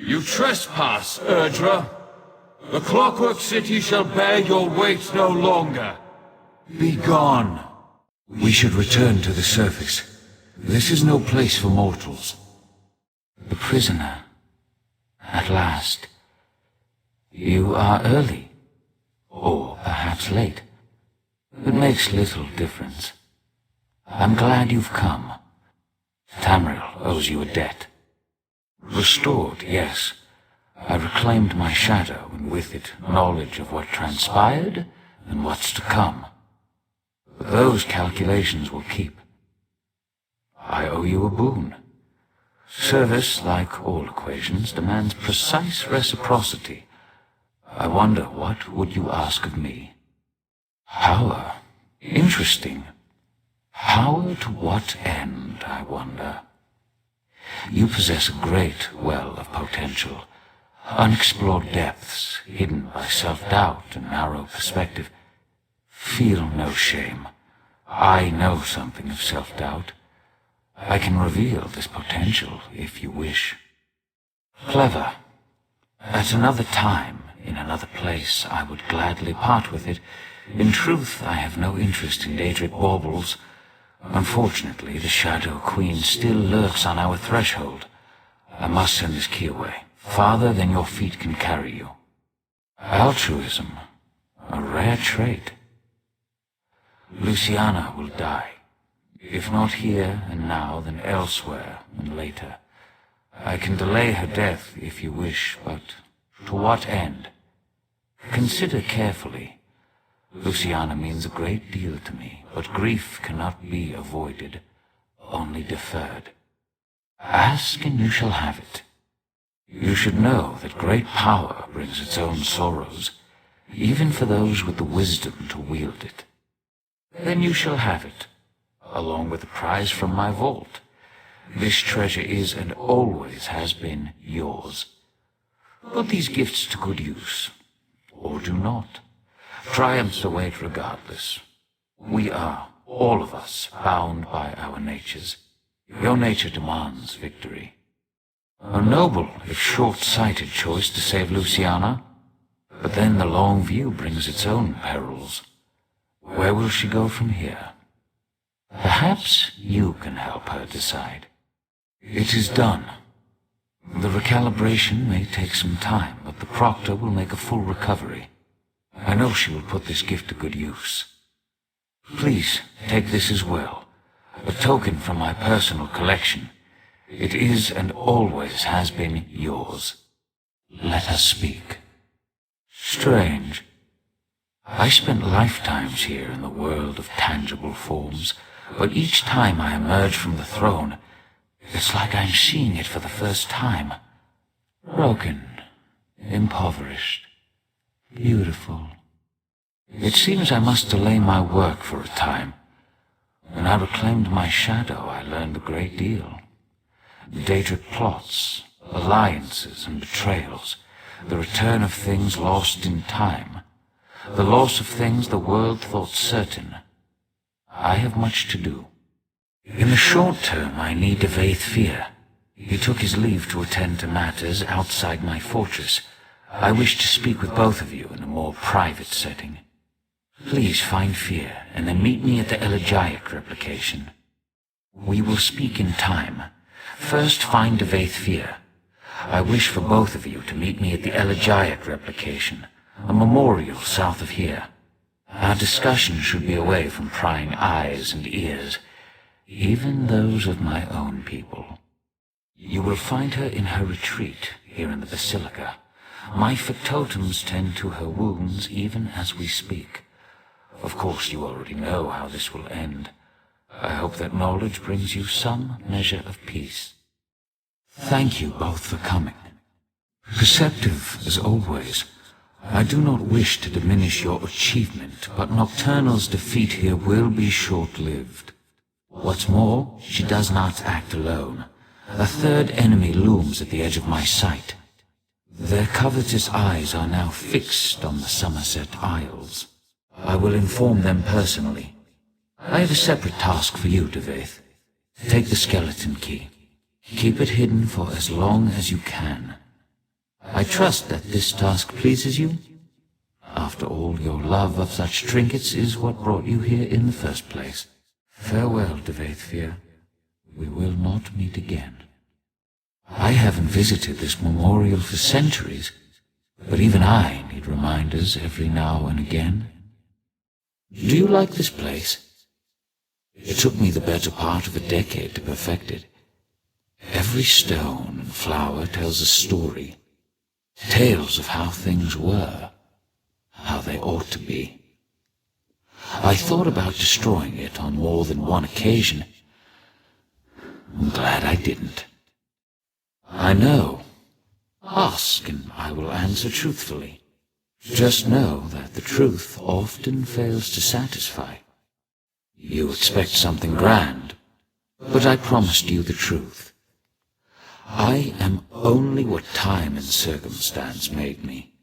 You trespass, Erdra. The Clockwork City shall bear your weight no longer. Be gone. We should return to the surface. This is no place for mortals. The prisoner. At last. You are early. Or perhaps late. It makes little difference. I'm glad you've come. Tamriel owes you a debt. Restored, yes. I reclaimed my shadow, and with it knowledge of what transpired and what's to come. But those calculations will keep. I owe you a boon. Service, like all equations, demands precise reciprocity. I wonder, what would you ask of me? Power. Interesting. Power to what end, I wonder? You possess a great well of potential, unexplored depths, hidden by self-doubt and narrow perspective. Feel no shame. I know something of self-doubt. I can reveal this potential if you wish. Clever. At another time, in another place, I would gladly part with it. In truth, I have no interest in Daedric baubles. Unfortunately, the Shadow Queen still lurks on our threshold. I must send this key away, farther than your feet can carry you. Altruism, a rare trait. Luciana will die. If not here and now, then elsewhere and later. I can delay her death if you wish, but to what end? Consider carefully. Luciana means a great deal to me, but grief cannot be avoided, only deferred. Ask and you shall have it. You should know that great power brings its own sorrows, even for those with the wisdom to wield it. Then you shall have it, along with the prize from my vault. This treasure is and always has been yours. Put these gifts to good use, or do not. Triumphs await regardless. We are, all of us, bound by our natures. Your nature demands victory. A noble, if short-sighted choice to save Luciana, but then the long view brings its own perils. Where will she go from here? Perhaps you can help her decide. It is done. The recalibration may take some time, but the proctor will make a full recovery. I know she will put this gift to good use. Please take this as well, a token from my personal collection. It is and always has been yours. Let us speak. Strange. I spent lifetimes here in the world of tangible forms, but each time I emerge from the throne, it's like I'm seeing it for the first time. Broken, impoverished, beautiful. It seems I must delay my work for a time. When I reclaimed my shadow, I learned a great deal. Daedric plots, alliances and betrayals, the return of things lost in time, the loss of things the world thought certain. I have much to do. In the short term, I need Devaith Fear. He took his leave to attend to matters outside my fortress. I wish to speak with both of you in a more private setting. Please find Fear, and then meet me at the elegiac replication. We will speak in time. First find Devaith Fear. I wish for both of you to meet me at the elegiac replication, a memorial south of here. Our discussion should be away from prying eyes and ears, even those of my own people. You will find her in her retreat here in the Basilica. My factotums tend to her wounds even as we speak. Of course, you already know how this will end. I hope that knowledge brings you some measure of peace. Thank you both for coming. Perceptive as always. I do not wish to diminish your achievement, but Nocturnal's defeat here will be short-lived. What's more, she does not act alone. A third enemy looms at the edge of my sight. Their covetous eyes are now fixed on the Summerset Isles. I will inform them personally. I have a separate task for you, Devaith. Take the skeleton key. Keep it hidden for as long as you can. I trust that this task pleases you. After all, your love of such trinkets is what brought you here in the first place. Farewell, de Vaithfir. We will not meet again. I haven't visited this memorial for centuries, but even I need reminders every now and again. Do you like this place? It took me the better part of a decade to perfect it. Every stone and flower tells a story, tales of how things were, how they ought to be. I thought about destroying it on more than one occasion. I'm glad I didn't. I know. Ask, and I will answer truthfully. Just know that the truth often fails to satisfy. You expect something grand, but I promised you the truth. I am only what time and circumstance made me.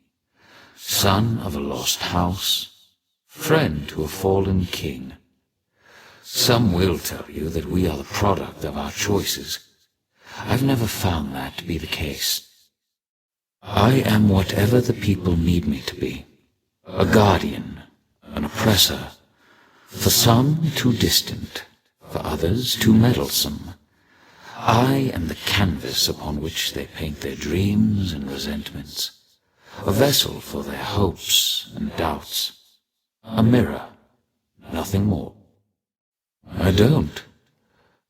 Son of a lost house, friend to a fallen king. Some will tell you that we are the product of our choices. I've never found that to be the case. I am whatever the people need me to be. A guardian, an oppressor. For some, too distant. For others, too meddlesome. I am the canvas upon which they paint their dreams and resentments. A vessel for their hopes and doubts. A mirror, nothing more. I don't.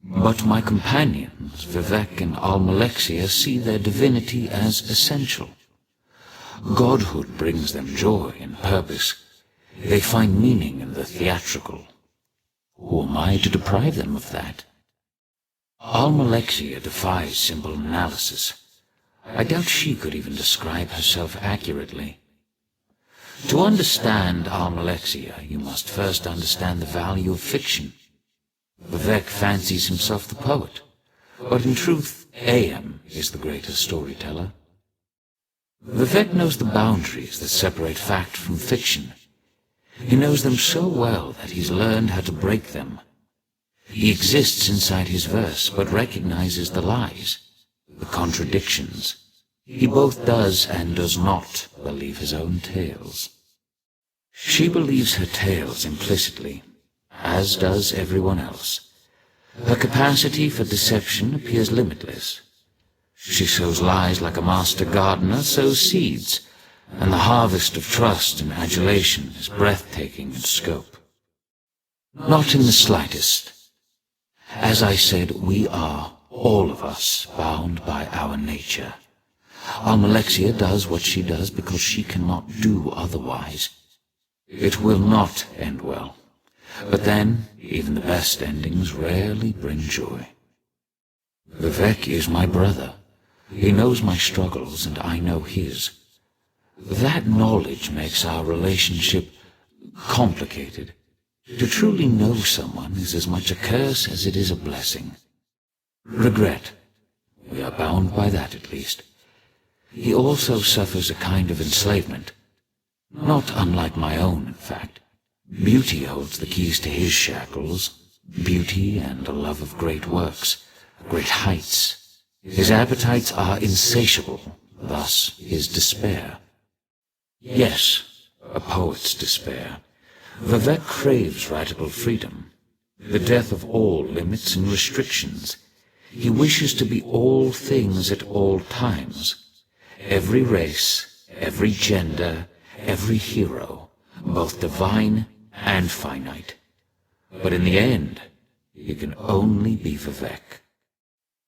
But my companions, Vivek and Almalexia, see their divinity as essential. Godhood brings them joy and purpose. They find meaning in the theatrical. Who am I to deprive them of that? Almalexia defies simple analysis. I doubt she could even describe herself accurately. To understand Almalexia, you must first understand the value of fiction. Vivek fancies himself the poet, but in truth, AM is the greater storyteller. Vivek knows the boundaries that separate fact from fiction. He knows them so well that he's learned how to break them. He exists inside his verse, but recognizes the lies, the contradictions. He both does and does not believe his own tales. She believes her tales implicitly, as does everyone else. Her capacity for deception appears limitless. She sows lies like a master gardener sows seeds, and the harvest of trust and adulation is breathtaking in scope. Not in the slightest. As I said, we are, all of us, bound by our nature. Almalexia does what she does because she cannot do otherwise. It will not end well. But then, even the best endings rarely bring joy. Vivek is my brother. He knows my struggles, and I know his. That knowledge makes our relationship complicated. To truly know someone is as much a curse as it is a blessing. Regret. We are bound by that, at least. He also suffers a kind of enslavement. Not unlike my own, in fact. Beauty holds the keys to his shackles. Beauty and a love of great works, great heights. His appetites are insatiable, thus his despair. Yes, a poet's despair. Vivek craves radical freedom, the death of all limits and restrictions. He wishes to be all things at all times. Every race, every gender, every hero, both divine and finite. But in the end, he can only be Vivek.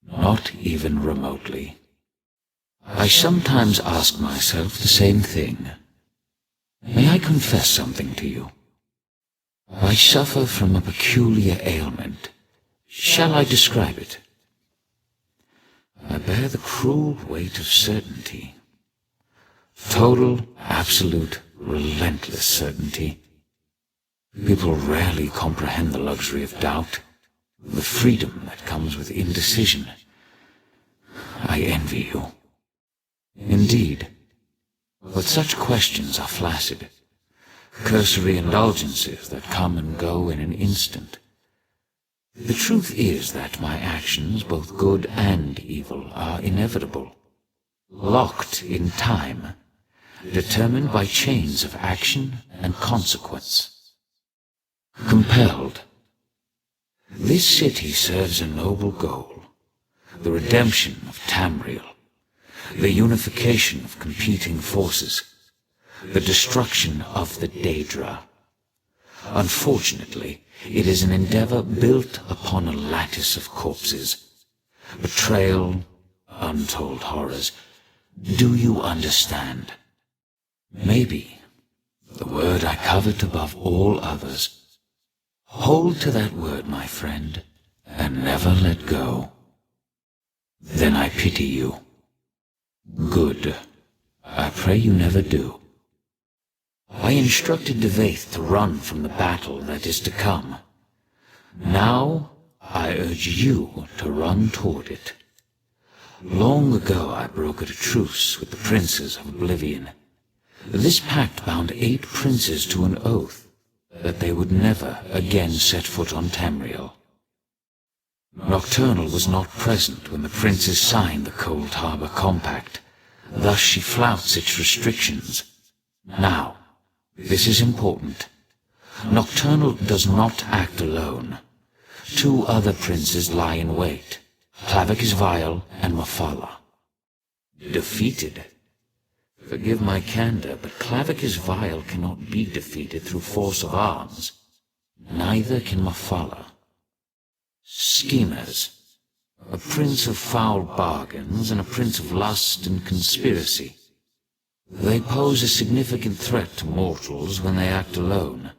Not even remotely. I sometimes ask myself the same thing. May I confess something to you? I suffer from a peculiar ailment. Shall I describe it? I bear the cruel weight of certainty. Total, absolute, relentless certainty. People rarely comprehend the luxury of doubt, the freedom that comes with indecision. I envy you. Indeed. But such questions are flaccid, cursory indulgences that come and go in an instant. The truth is that my actions, both good and evil, are inevitable. locked in time, determined by chains of action and consequence. Compelled. This city serves a noble goal, the redemption of Tamriel, the unification of competing forces, the destruction of the Daedra. Unfortunately, it is an endeavor built upon a lattice of corpses, betrayal, untold horrors. Do you understand? Maybe the word I covet above all others. Hold to that word, my friend, and never let go. Then I pity you. Good. I pray you never do. I instructed Devaith to run from the battle that is to come. Now I urge you to run toward it. Long ago I brokered a truce with the princes of Oblivion. This pact bound 8 princes to an oath that they would never again set foot on Tamriel. Nocturnal was not present when the princes signed the Cold Harbor Compact. Thus she flouts its restrictions. Now, this is important. Nocturnal does not act alone. 2 other princes lie in wait, Clavicus Vile and Mephala. Defeated? Forgive my candor, but Clavicus Vile cannot be defeated through force of arms. Neither can Mephala. Schemers. A prince of foul bargains and a prince of lust and conspiracy. They pose a significant threat to mortals when they act alone.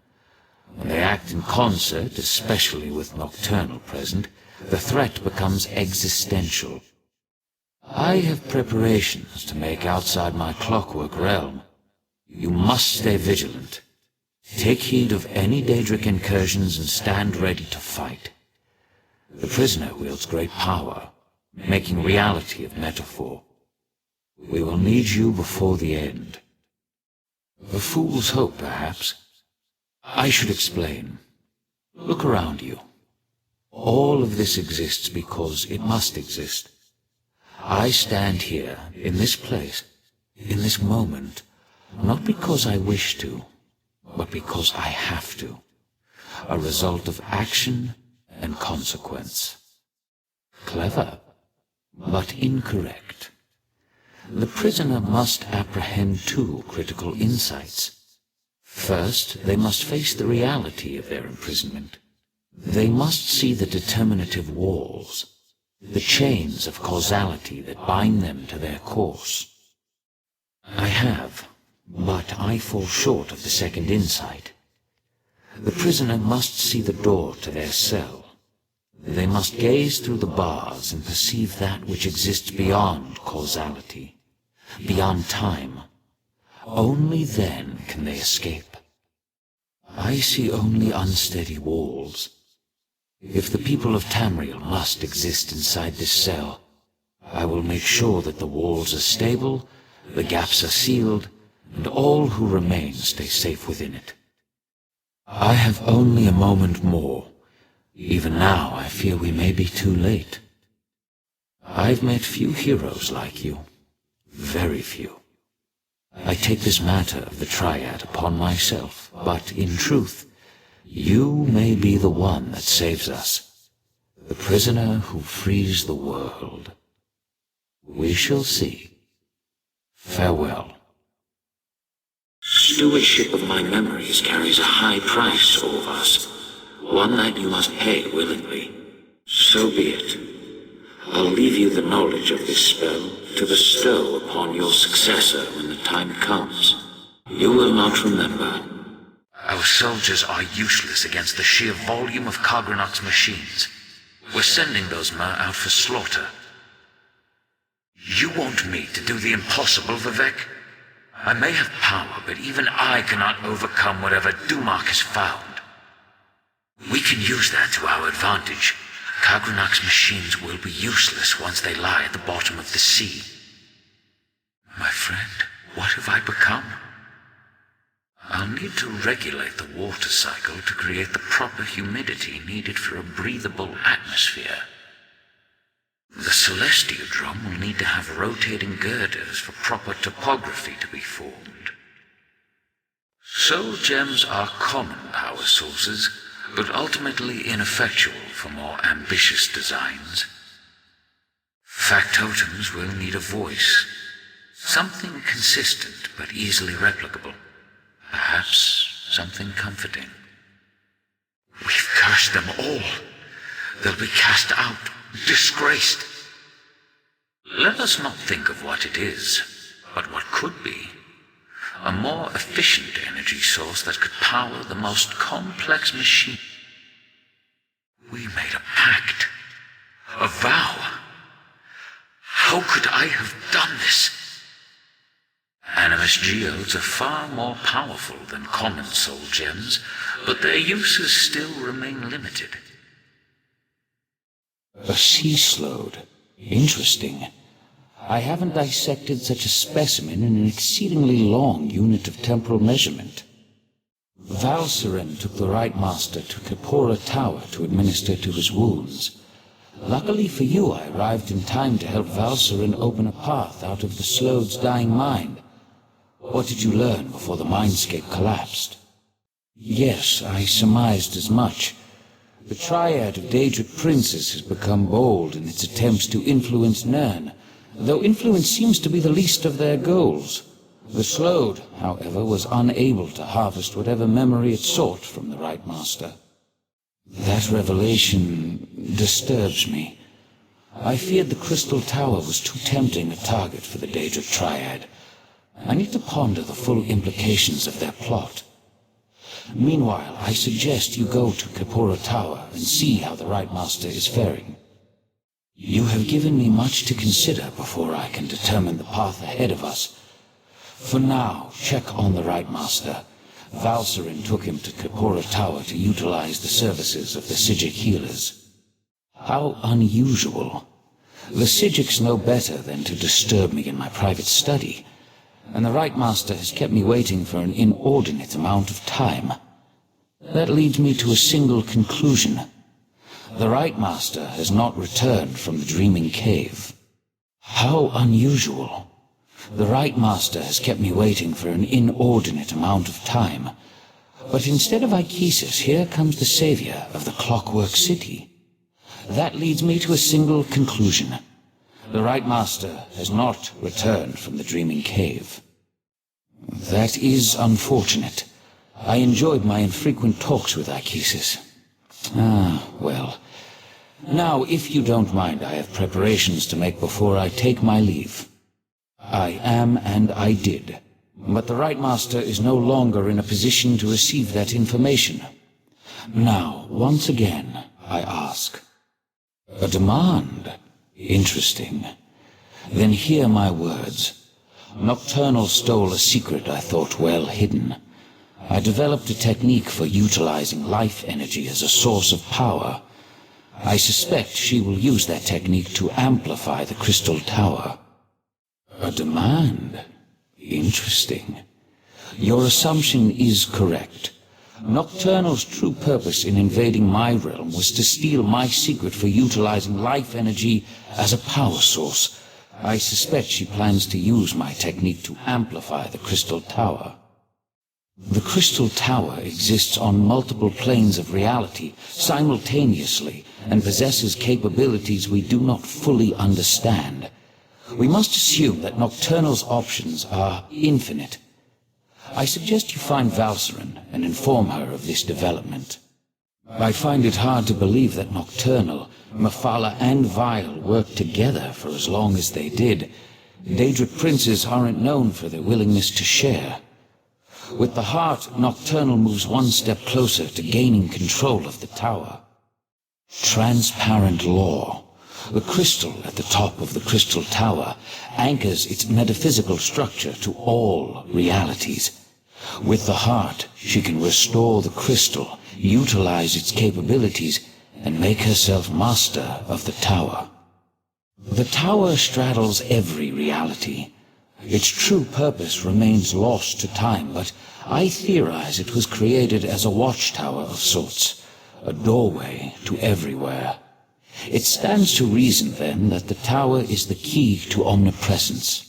When they act in concert, especially with Nocturnal present, the threat becomes existential. I have preparations to make outside my clockwork realm. You must stay vigilant. Take heed of any Daedric incursions and stand ready to fight. The prisoner wields great power, making reality of metaphor. We will need you before the end. A fool's hope, perhaps. I should explain. Look around you. All of this exists because it must exist. I stand here, in this place, in this moment, not because I wish to, but because I have to. A result of action and consequence. Clever, but incorrect. The prisoner must apprehend 2 critical insights. First, they must face the reality of their imprisonment. They must see the determinative walls, the chains of causality that bind them to their course. I have, but I fall short of the second insight. The prisoner must see the door to their cell. They must gaze through the bars and perceive that which exists beyond causality, beyond time. Only then can they escape. I see only unsteady walls. If the people of Tamriel must exist inside this cell, I will make sure that the walls are stable, the gaps are sealed, and all who remain stay safe within it. I have only a moment more. Even now I fear we may be too late. I've met few heroes like you. Very few. I take this matter of the Triad upon myself, but in truth, you may be the one that saves us, the prisoner who frees the world. We shall see. Farewell. Stewardship of my memories carries a high price, Orvas, one that you must pay willingly. So be it. I'll leave you the knowledge of this spell to bestow upon your successor when the time comes. You will not remember. Our soldiers are useless against the sheer volume of Kagranok's machines. We're sending those Mer out for slaughter. You want me to do the impossible, Vivek? I may have power, but even I cannot overcome whatever Dumark has found. We can use that to our advantage. Kagranok's machines will be useless once they lie at the bottom of the sea. My friend, what have I become? I'll need to regulate the water cycle to create the proper humidity needed for a breathable atmosphere. The celestiodrome will need to have rotating girders for proper topography to be formed. Soul gems are common power sources, but ultimately ineffectual for more ambitious designs. Factotums will need a voice, something consistent but easily replicable, perhaps something comforting. We've cursed them all. They'll be cast out, disgraced. Let us not think of what it is, but what could be. A more efficient energy source that could power the most complex machine. We made a pact, a vow. How could I have done this? Animus geodes are far more powerful than common soul gems, but their uses still remain limited. A sea slode. Interesting. I haven't dissected such a specimen in an exceedingly long unit of temporal measurement. Valsiren took the Right Master to Kapora Tower to administer to his wounds. Luckily for you, I arrived in time to help Valsiren open a path out of the Slode's dying mind. What did you learn before the mindscape collapsed? Yes, I surmised as much. The triad of Daedric princes has become bold in its attempts to influence Nirn, though influence seems to be the least of their goals. The Slode, however, was unable to harvest whatever memory it sought from the Right Master. That revelation disturbs me. I feared the Crystal Tower was too tempting a target for the Daedric triad. I need to ponder the full implications of their plot. Meanwhile, I suggest you go to Kapora Tower and see how the Right Master is faring. You have given me much to consider before I can determine the path ahead of us. For now, check on the Right Master. Valsiren took him to Kapora Tower to utilize the services of the Psijic healers. How unusual. The Psijics know better than to disturb me in my private study, and the Right Master has kept me waiting for an inordinate amount of time. That leads me to a single conclusion. The Right Master has not returned from the Dreaming Cave. How unusual. The Right Master has kept me waiting for an inordinate amount of time. But instead of Ichesis, here comes the savior of the Clockwork City. That leads me to a single conclusion. The Right Master has not returned from the Dreaming Cave. That is unfortunate. I enjoyed my infrequent talks with Ichesis. Well. Now, if you don't mind, I have preparations to make before I take my leave. I am and I did. But the Right Master is no longer in a position to receive that information. Now, once again, I ask. A demand? Interesting. Then hear my words. Nocturnal stole a secret I thought well hidden. I developed a technique for utilizing life energy as a source of power. I suspect she will use that technique to amplify the Crystal Tower. A demand? Interesting. Your assumption is correct. Nocturnal's true purpose in invading my realm was to steal my secret for utilizing life energy as a power source. I suspect she plans to use my technique to amplify the Crystal Tower. The Crystal Tower exists on multiple planes of reality simultaneously and possesses capabilities we do not fully understand. We must assume that Nocturnal's options are infinite. I suggest you find Valsiren and inform her of this development. I find it hard to believe that Nocturnal, Mephala, and Vile worked together for as long as they did. Daedric princes aren't known for their willingness to share. With the heart, Nocturnal moves one step closer to gaining control of the tower. Transparent law. The crystal at the top of the Crystal Tower anchors its metaphysical structure to all realities. With the heart, she can restore the crystal, utilize its capabilities, and make herself master of the tower. The tower straddles every reality. Its true purpose remains lost to time, but I theorize it was created as a watchtower of sorts, a doorway to everywhere. It stands to reason, then, that the tower is the key to omnipresence.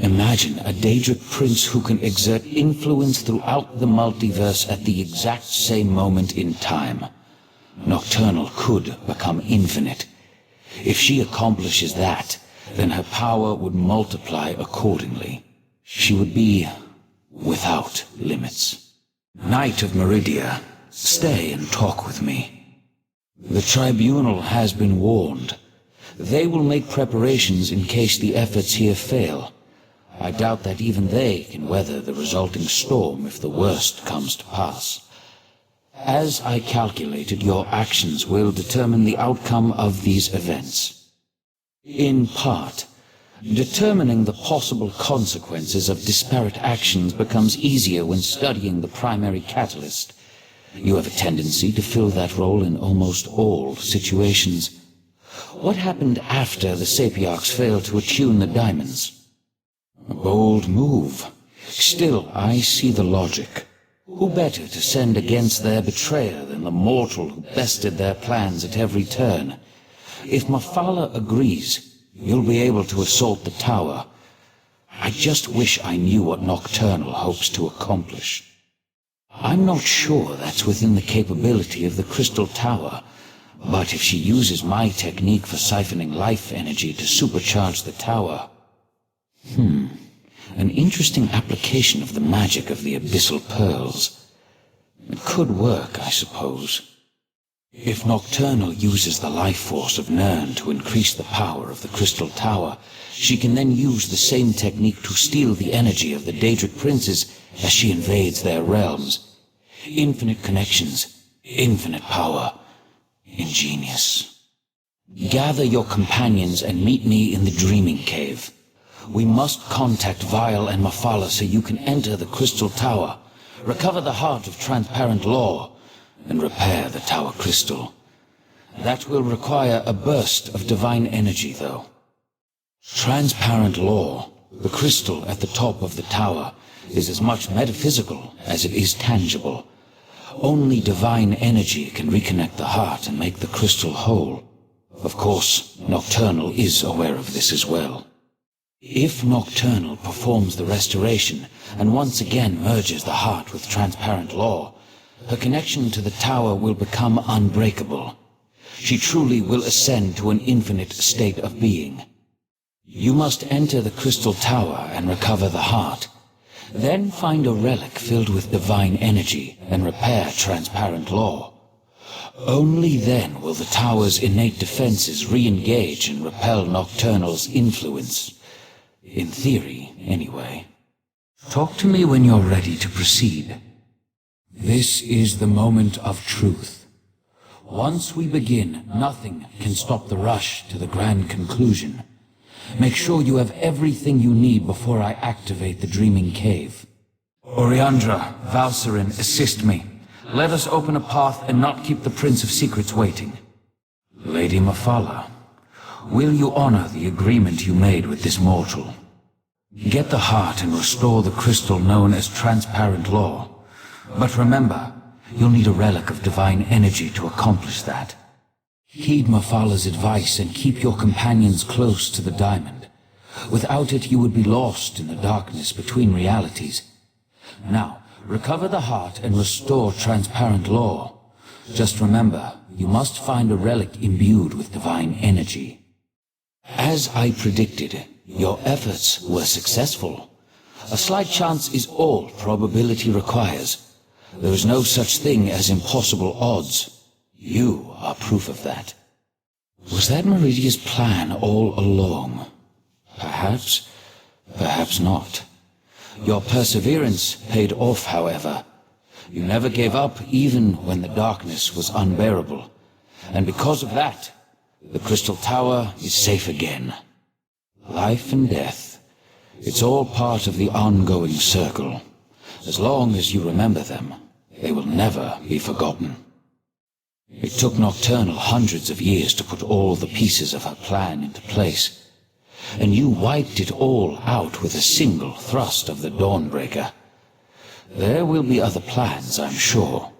Imagine a Daedric prince who can exert influence throughout the multiverse at the exact same moment in time. Nocturnal could become infinite. If she accomplishes that, then her power would multiply accordingly. She would be without limits. Knight of Meridia, stay and talk with me. The tribunal has been warned. They will make preparations in case the efforts here fail. I doubt that even they can weather the resulting storm if the worst comes to pass. As I calculated, your actions will determine the outcome of these events. In part, determining the possible consequences of disparate actions becomes easier when studying the primary catalyst. You have a tendency to fill that role in almost all situations. What happened after the Sapiarchs failed to attune the diamonds? A bold move. Still, I see the logic. Who better to send against their betrayer than the mortal who bested their plans at every turn? If Mafala agrees, you'll be able to assault the tower. I just wish I knew what Nocturnal hopes to accomplish. I'm not sure that's within the capability of the Crystal Tower, but if she uses my technique for siphoning life energy to supercharge the tower... An interesting application of the magic of the Abyssal Pearls. It could work, I suppose. If Nocturnal uses the life force of Nirn to increase the power of the Crystal Tower, she can then use the same technique to steal the energy of the Daedric princes as she invades their realms. Infinite connections, infinite power. Ingenious. Gather your companions and meet me in the Dreaming Cave. We must contact Vile and Mafala so you can enter the Crystal Tower, recover the heart of Transparent Law, and repair the Tower Crystal. That will require a burst of divine energy, though. Transparent Law, the crystal at the top of the tower, is as much metaphysical as it is tangible. Only divine energy can reconnect the heart and make the crystal whole. Of course, Nocturnal is aware of this as well. If Nocturnal performs the restoration and once again merges the heart with Transparent Law, her connection to the tower will become unbreakable. She truly will ascend to an infinite state of being. You must enter the Crystal Tower and recover the heart. Then find a relic filled with divine energy and repair Transparent Law. Only then will the tower's innate defenses re-engage and repel Nocturnal's influence. In theory, anyway. Talk to me when you're ready to proceed. This is the moment of truth. Once we begin, nothing can stop the rush to the grand conclusion. Make sure you have everything you need before I activate the Dreaming Cave. Oriandra, Valserin, assist me. Let us open a path and not keep the Prince of Secrets waiting. Lady Mafala, will you honor the agreement you made with this mortal? Get the heart and restore the crystal known as Transparent Law. But remember, you'll need a relic of divine energy to accomplish that. Heed Mafala's advice and keep your companions close to the diamond. Without it, you would be lost in the darkness between realities. Now, recover the heart and restore Transparent Law. Just remember, you must find a relic imbued with divine energy. As I predicted, your efforts were successful. A slight chance is all probability requires. There is no such thing as impossible odds. You are proof of that. Was that Meridia's plan all along? Perhaps, perhaps not. Your perseverance paid off, however. You never gave up even when the darkness was unbearable. And because of that, the Crystal Tower is safe again. Life and death, it's all part of the ongoing circle. As long as you remember them, they will never be forgotten. It took Nocturnal hundreds of years to put all the pieces of her plan into place, and you wiped it all out with a single thrust of the Dawnbreaker. There will be other plans, I'm sure,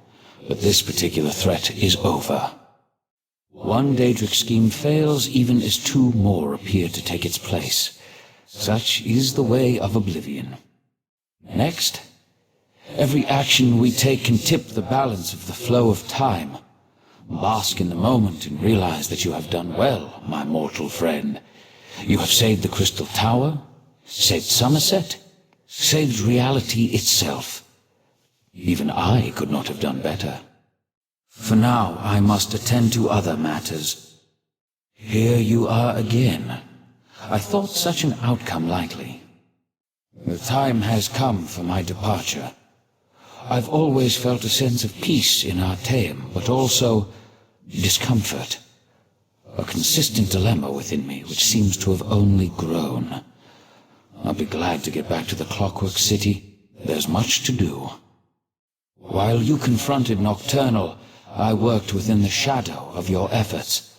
but this particular threat is over. One Daedric scheme fails even as two more appear to take its place. Such is the way of oblivion. Next, every action we take can tip the balance of the flow of time. Bask in the moment and realize that you have done well, my mortal friend. You have saved the Crystal Tower, saved Summerset, saved reality itself. Even I could not have done better. For now, I must attend to other matters. Here you are again. I thought such an outcome likely. The time has come for my departure. I've always felt a sense of peace in Artaeum, but also discomfort. A consistent dilemma within me which seems to have only grown. I'll be glad to get back to the Clockwork City. There's much to do. While you confronted Nocturnal, I worked within the shadow of your efforts.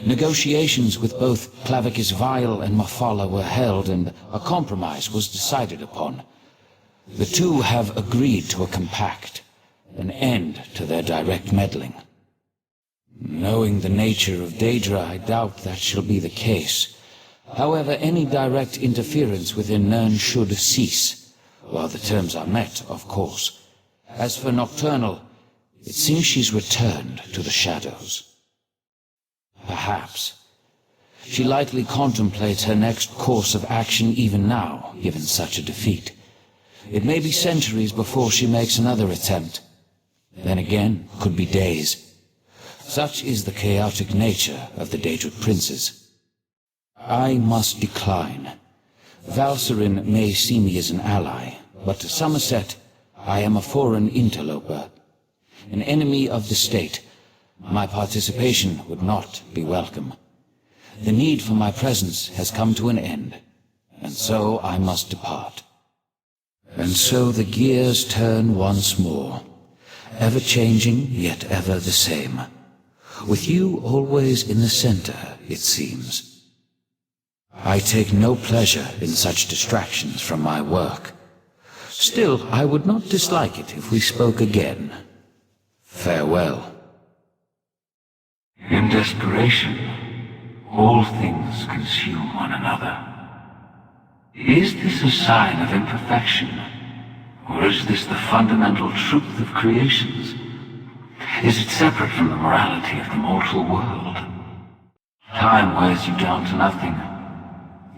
Negotiations with both Clavicus Vile and Mafala were held, and a compromise was decided upon. The two have agreed to a compact, an end to their direct meddling. Knowing the nature of Daedra, I doubt that shall be the case. However, any direct interference within Nirn should cease, while the terms are met, of course. As for Nocturnal, it seems she's returned to the shadows. Perhaps. She likely contemplates her next course of action even now, given such a defeat. It may be centuries before she makes another attempt. Then again, could be days. Such is the chaotic nature of the Daedric princes. I must decline. Valserin may see me as an ally, but to Summerset, I am a foreign interloper. An enemy of the state. My participation would not be welcome. The need for my presence has come to an end, and so I must depart. And so the gears turn once more, ever changing, yet ever the same. With you always in the center, it seems. I take no pleasure in such distractions from my work. Still, I would not dislike it if we spoke again. Farewell. In desperation, all things consume one another. Is this a sign of imperfection, or is this the fundamental truth of creations? Is it separate from the morality of the mortal world? Time wears you down to nothing.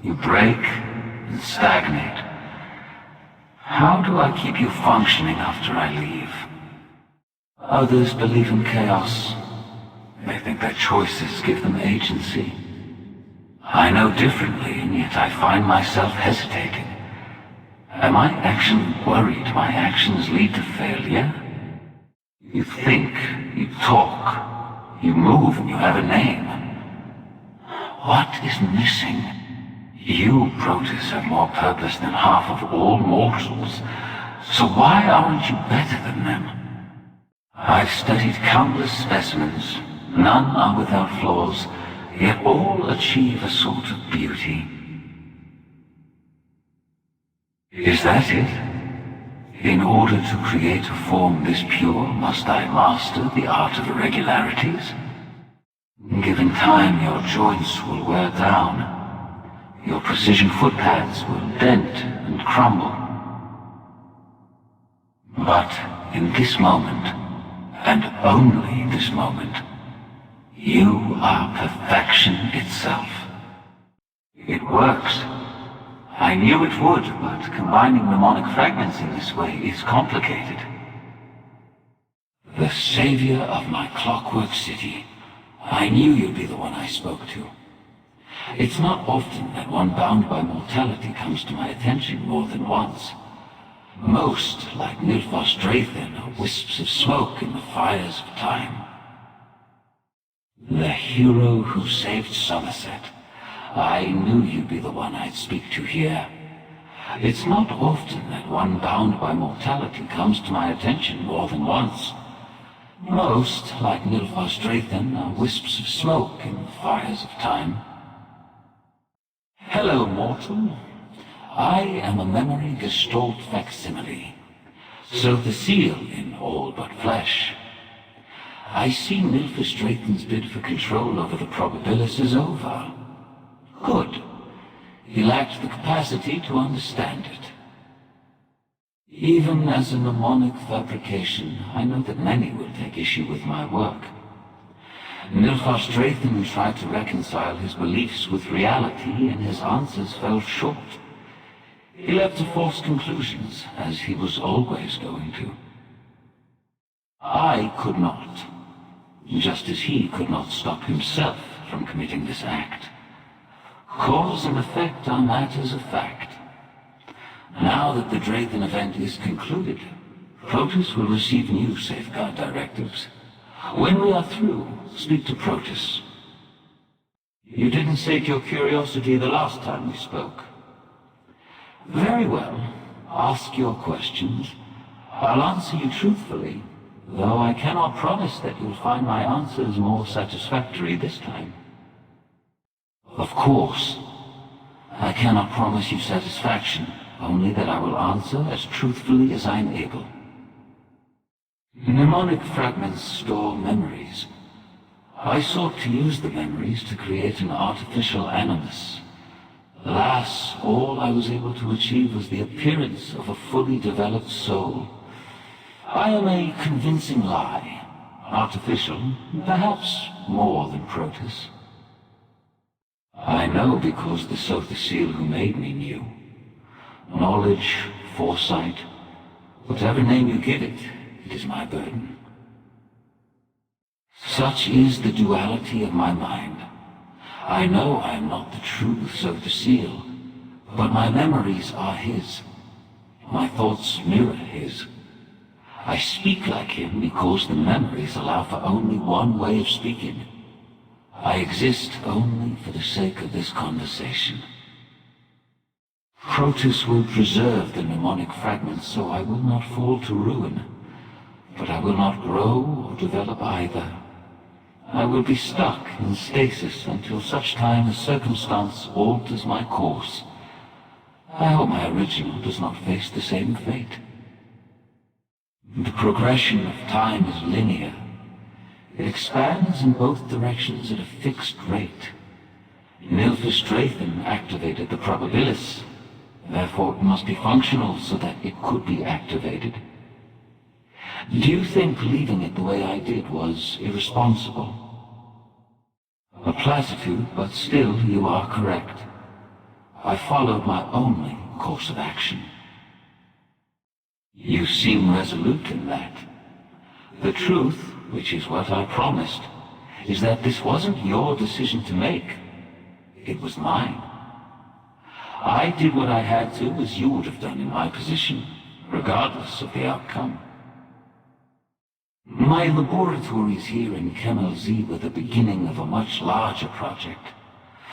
You break and stagnate. How do I keep you functioning after I leave? Others believe in chaos. They think their choices give them agency. I know differently, and yet I find myself hesitating. Am I actually worried my actions lead to failure? You think, you talk, you move, and you have a name. What is missing? You, Proteus, have more purpose than half of all mortals. So why aren't you better than them? I've studied countless specimens. None are without flaws, yet all achieve a sort of beauty. Is that it? In order to create a form this pure, must I master the art of irregularities? Given time, your joints will wear down. Your precision footpads will dent and crumble. But in this moment, and only this moment, you are perfection itself. It works. I knew it would, but combining mnemonic fragments in this way is complicated. The savior of my Clockwork City. I knew you'd be the one I spoke to. It's not often that one bound by mortality comes to my attention more than once. Most, like Nilfos Drathen, are wisps of smoke in the fires of time. The hero who saved Summerset. I knew you'd be the one I'd speak to here. It's not often that one bound by mortality comes to my attention more than once. Most, like Nilfos Drathen, are wisps of smoke in the fires of time. Hello, mortal. I am a memory gestalt facsimile, Sotha Sil in all but flesh. I see Nilfus Drayton's bid for control over the Probabilis is over. Good. He lacked the capacity to understand it. Even as a mnemonic fabrication, I know that many will take issue with my work. Nilfus Drayton tried to reconcile his beliefs with reality, and his answers fell short. He led to false conclusions, as he was always going to. I could not, just as he could not stop himself from committing this act. Cause and effect are matters of fact. Now that the Drayton event is concluded, Protus will receive new safeguard directives. When we are through, speak to Protus. You didn't sate your curiosity the last time we spoke. Very well. Ask your questions. I'll answer you truthfully, though I cannot promise that you'll find my answers more satisfactory this time. Of course. I cannot promise you satisfaction, only that I will answer as truthfully as I'm able. Mnemonic fragments store memories. I sought to use the memories to create an artificial animus. Alas, all I was able to achieve was the appearance of a fully developed soul. I am a convincing lie, artificial, perhaps more than Protus. I know because the Sotha Sil who made me knew. Knowledge, foresight, whatever name you give it, it is my burden. Such is the duality of my mind. I know I am not the true Sotha Sil, but my memories are his. My thoughts mirror his. I speak like him because the memories allow for only one way of speaking. I exist only for the sake of this conversation. Protus will preserve the mnemonic fragments so I will not fall to ruin, but I will not grow or develop either. I will be stuck in stasis until such time as circumstance alters my course. I hope my original does not face the same fate. The progression of time is linear. It expands in both directions at a fixed rate. Nilfus Drayton activated the Probabilis. Therefore it must be functional so that it could be activated. Do you think leaving it the way I did was irresponsible? A platitude, but still you are correct. I followed my only course of action. You seem resolute in that. The truth, which is what I promised, is that this wasn't your decision to make. It was mine. I did what I had to as you would have done in my position, regardless of the outcome. My laboratories here in Kemel Z were the beginning of a much larger project.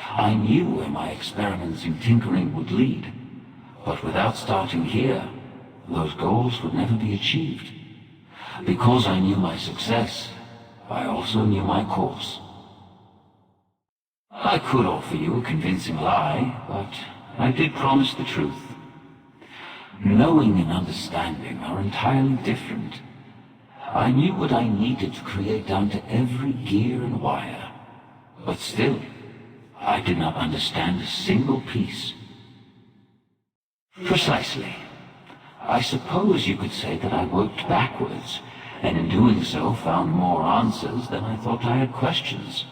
I knew where my experiments in tinkering would lead, but without starting here, those goals would never be achieved. Because I knew my success, I also knew my course. I could offer you a convincing lie, but I did promise the truth. Knowing and understanding are entirely different. I knew what I needed to create down to every gear and wire, but still, I did not understand a single piece. Precisely. I suppose you could say that I worked backwards, and in doing so found more answers than I thought I had questions.